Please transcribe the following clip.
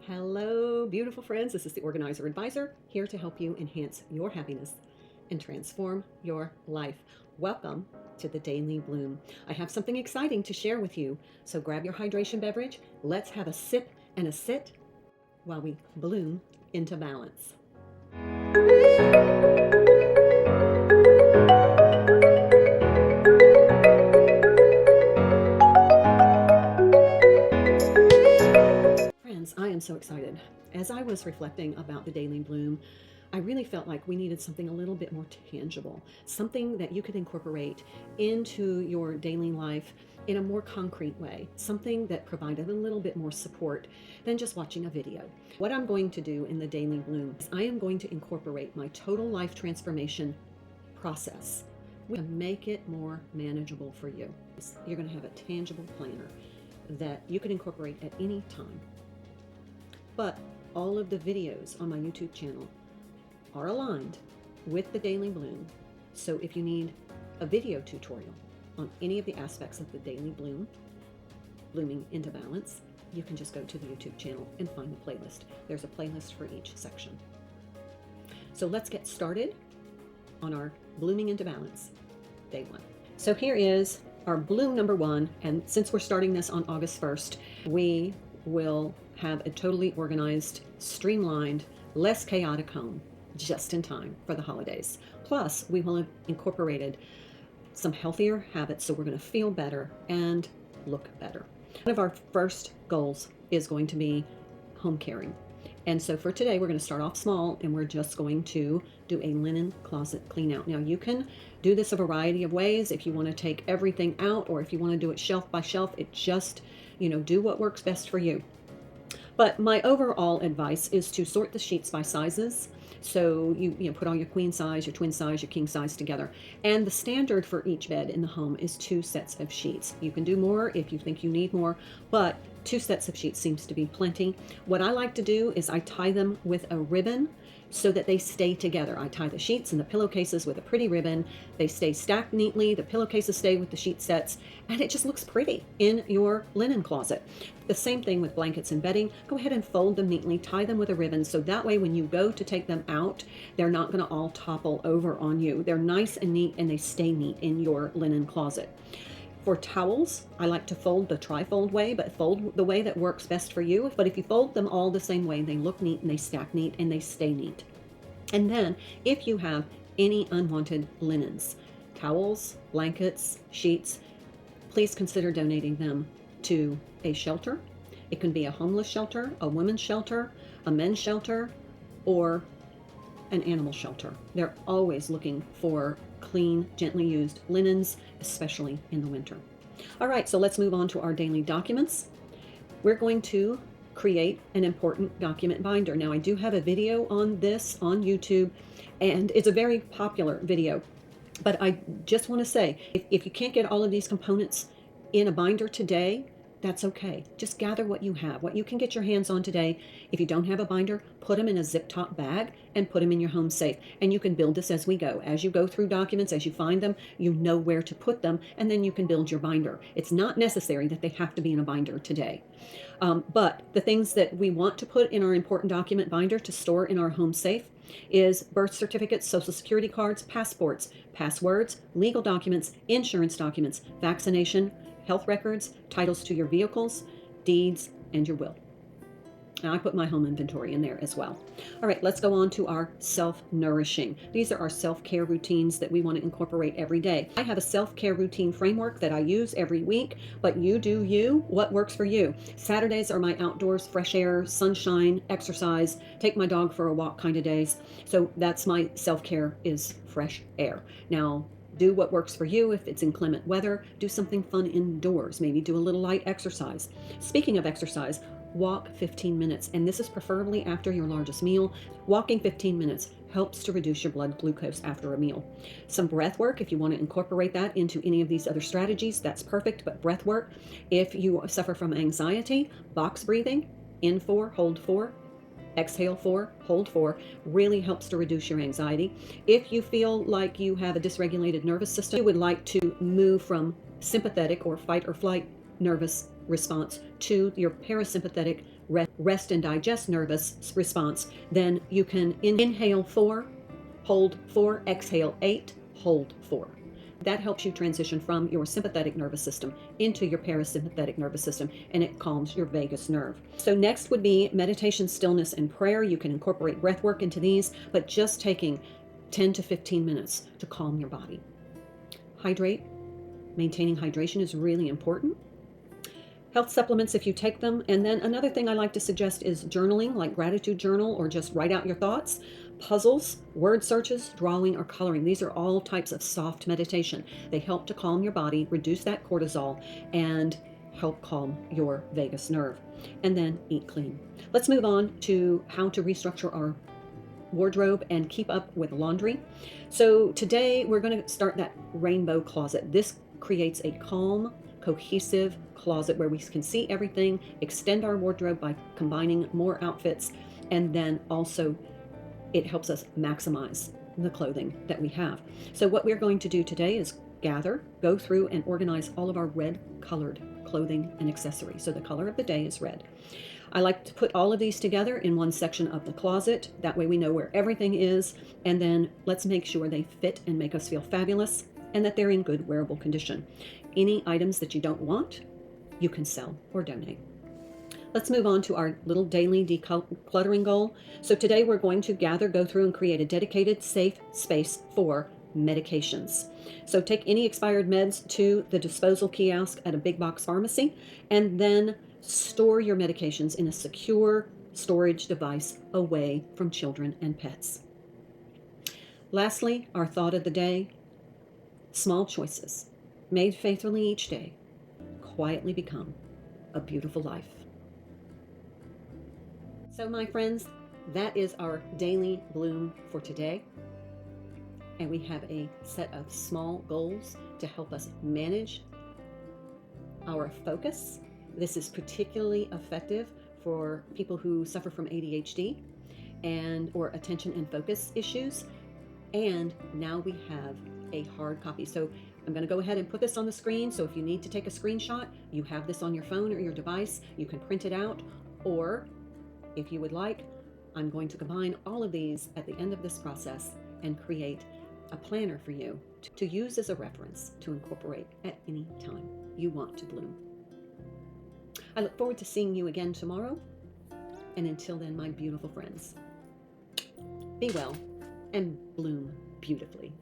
Hello, beautiful friends. This is the Organizer Advisor, here to help you enhance your happiness and transform your life. Welcome to the Daily Bloom. I have something exciting to share with you, so grab your hydration beverage. Let's have a sip and a sit while we bloom into balance. Friends, I am so excited. As I was reflecting about the Daily Bloom, I really felt like we needed something a little bit more tangible, something that you could incorporate into your daily life in a more concrete way, something that provided a little bit more support than just watching a video. What I'm going to do in the Daily Bloom is I am going to incorporate my total life transformation process to make it more manageable for you. You're going to have a tangible planner that you can incorporate at any time. But all of the videos on my YouTube channel are aligned with the Daily Bloom. So if you need a video tutorial on any of the aspects of the Daily Bloom, blooming into balance, you can just go to the YouTube channel and find the playlist. There's a playlist for each section. So let's get started on our blooming into balance, day one. So here is our bloom number one. And since we're starting this on August 1st, we will have a totally organized, streamlined, less chaotic home just in time for the holidays. Plus, we will have incorporated some healthier habits, so we're going to feel better and look better. One of our first goals is going to be home caring. And so for today, we're going to start off small, and we're just going to do a linen closet clean out. Now, you can do this a variety of ways. If you want to take everything out, or if you want to do it shelf by shelf, it just, do what works best for you. But my overall advice is to sort the sheets by sizes. So you put all your queen size, your twin size, your king size together. And the standard for each bed in the home is 2 sets of sheets. You can do more if you think you need more, but 2 sets of sheets seems to be plenty. What I like to do is I tie them with a ribbon so that they stay together. I tie the sheets and the pillowcases with a pretty ribbon. They stay stacked neatly. The pillowcases stay with the sheet sets, and it just looks pretty in your linen closet. The same thing with blankets and bedding. Go ahead and fold them neatly, tie them with a ribbon, so that way when you go to take them out, they're not going to all topple over on you. They're nice and neat, and they stay neat in your linen closet. For towels, I like to fold the tri-fold way, but fold the way that works best for you. But if you fold them all the same way, they look neat and they stack neat and they stay neat. And then if you have any unwanted linens, towels, blankets, sheets, please consider donating them to a shelter. It can be a homeless shelter, a women's shelter, a men's shelter, or an animal shelter. They're always looking for clean, gently used linens, especially in the winter. All right, so let's move on to our daily documents. We're going to create an important document binder. Now, I do have a video on this on YouTube, and it's a very popular video. But I just want to say, if you can't get all of these components in a binder today, that's okay. Just gather what you have, what you can get your hands on today. If you don't have a binder, put them in a zip top bag and put them in your home safe. And you can build this as we go. As you go through documents, as you find them, you know where to put them, and then you can build your binder. It's not necessary that they have to be in a binder today. But the things that we want to put in our important document binder to store in our home safe is birth certificates, social security cards, passports, passwords, legal documents, insurance documents, vaccination, health records, titles to your vehicles, deeds, and your will. Now, I put my home inventory in there as well. All right, let's go on to our self-nourishing. These are our self-care routines that we want to incorporate every day. I have a self-care routine framework that I use every week, but you do you. What works for you? Saturdays are my outdoors, fresh air, sunshine, exercise, take my dog for a walk kind of days. So that's my self-care, is fresh air. Now, do what works for you. If it's inclement weather, do something fun indoors. Maybe do a little light exercise. Speaking of exercise, walk 15 minutes, and this is preferably after your largest meal. Walking 15 minutes helps to reduce your blood glucose after a meal. Some breath work, if you want to incorporate that into any of these other strategies, that's perfect. But breath work, if you suffer from anxiety, box breathing, in 4, hold 4, exhale 4, hold 4, really helps to reduce your anxiety. If you feel like you have a dysregulated nervous system, you would like to move from sympathetic or fight or flight nervous response to your parasympathetic rest and digest nervous response, then you can inhale 4, hold 4, exhale 8, hold 4. That helps you transition from your sympathetic nervous system into your parasympathetic nervous system, and it calms your vagus nerve. So next would be meditation, stillness, and prayer. You can incorporate breath work into these, but just taking 10 to 15 minutes to calm your body. Hydrate. Maintaining hydration is really important. Health supplements if you take them. And then another thing I like to suggest is journaling, like gratitude journal, or just write out your thoughts. Puzzles, word searches, drawing, or coloring. These are all types of soft meditation. They help to calm your body, reduce that cortisol, and help calm your vagus nerve. And then eat clean. Let's move on to how to restructure our wardrobe and keep up with laundry. So today we're going to start that rainbow closet. This creates a calm, cohesive closet where we can see everything, extend our wardrobe by combining more outfits, and then also it helps us maximize the clothing that we have. So what we're going to do today is go through and organize all of our red colored clothing and accessories. So the color of the day is red. I like to put all of these together in one section of the closet. That way we know where everything is, and then let's make sure they fit and make us feel fabulous and that they're in good wearable condition. Any items that you don't want, you can sell or donate. Let's move on to our little daily decluttering goal. So today we're going to go through and create a dedicated, safe space for medications. So take any expired meds to the disposal kiosk at a big box pharmacy, and then store your medications in a secure storage device away from children and pets. Lastly, our thought of the day: small choices made faithfully each day quietly become a beautiful life. So my friends, that is our daily bloom for today. And we have a set of small goals to help us manage our focus. This is particularly effective for people who suffer from ADHD or attention and focus issues. And now we have a hard copy. So I'm going to go ahead and put this on the screen. So if you need to take a screenshot, you have this on your phone or your device. You can print it out, or if you would like, I'm going to combine all of these at the end of this process and create a planner for you to use as a reference to incorporate at any time you want to bloom. I look forward to seeing you again tomorrow. And until then, my beautiful friends, be well and bloom beautifully.